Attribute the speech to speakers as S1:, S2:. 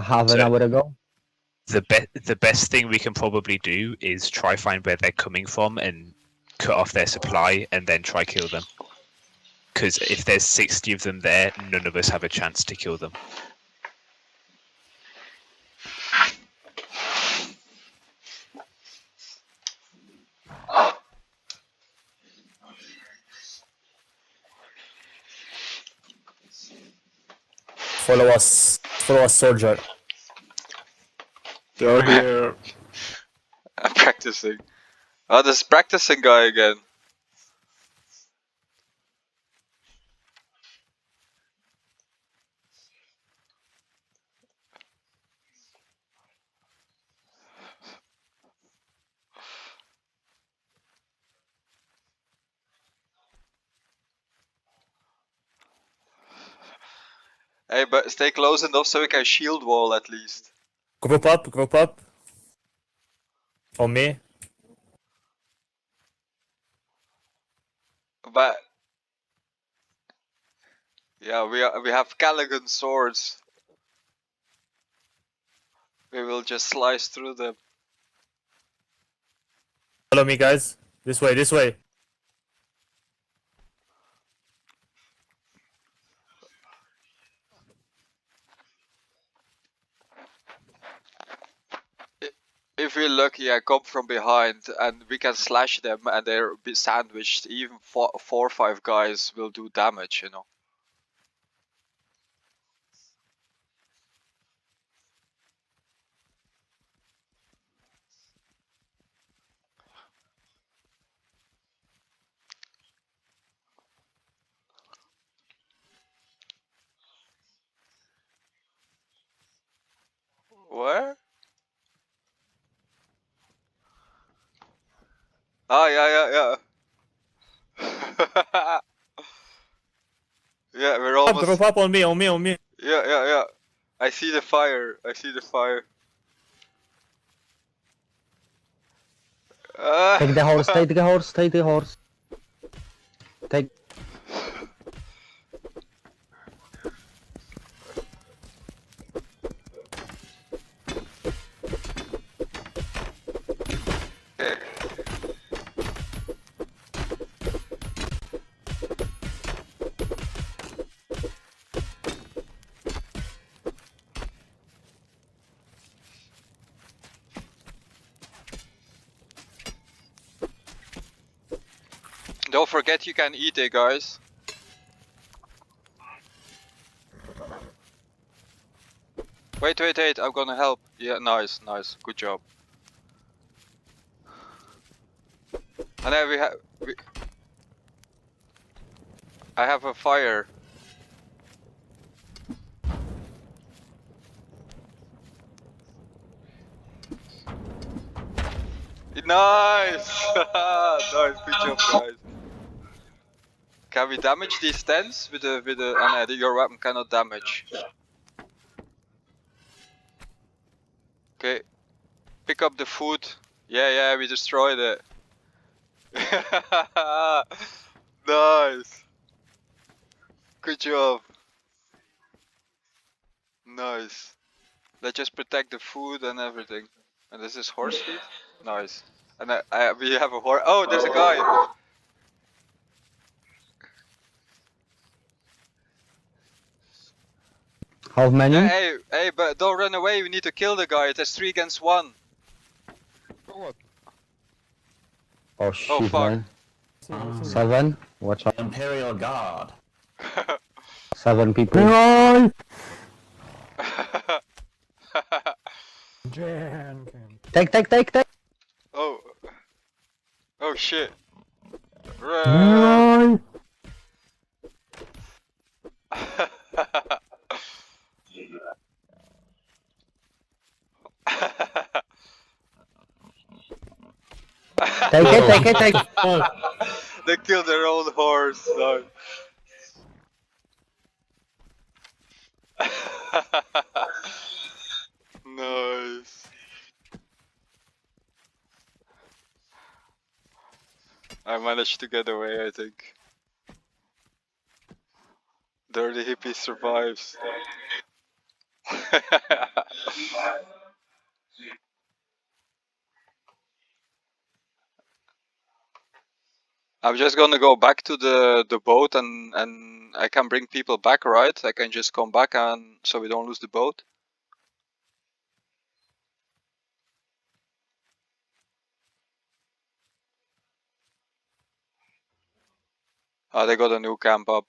S1: half an hour ago.
S2: The best thing we can probably do is try find where they're coming from and cut off their supply and then try kill them. Because if there's 60 of them there, none of us have a chance to kill them.
S3: Follow us, soldier.
S4: They're here.
S5: I'm practicing. Oh, this practicing guy again. Hey, but stay close enough so we can shield wall at least.
S3: Group up. On me.
S5: But yeah, we have Callaghan swords. We will just slice through them.
S3: Follow me, guys. This way.
S5: If we're lucky, I come from behind and we can slash them and they're be sandwiched. Even 4 or 5 guys will do damage, you know. Where? Ah, yeah. Yeah, we're almost.
S3: Group up on me.
S5: Yeah. I see the fire.
S1: Take the horse. Take.
S5: Don't forget you can eat it, guys. Wait, I'm gonna help. Yeah, nice, good job. And then I have a fire. Nice! Nice, good job, guys. Can we damage these tents with a oh, no, your weapon cannot damage. Okay. Pick up the food. Yeah, we destroyed it. Nice. Good job. Nice. Let's just protect the food and everything. And this is horse feed? Nice. And we have a horse. Oh, there's a guy.
S1: How many?
S5: Yeah, hey, but don't run away. We need to kill the guy. It is 3 against 1.
S1: Oh shit,
S5: fuck.
S1: man. 7. Watch out.
S4: Imperial Guard.
S1: 7 people. Take.
S5: Oh shit. Run.
S1: Take it.
S5: They killed their own horse. No. Nice. I managed to get away, I think. Dirty hippie survives. I'm just gonna go back to the boat and I can bring people back, right? I can just come back and so we don't lose the boat. Oh, they got a new camp up.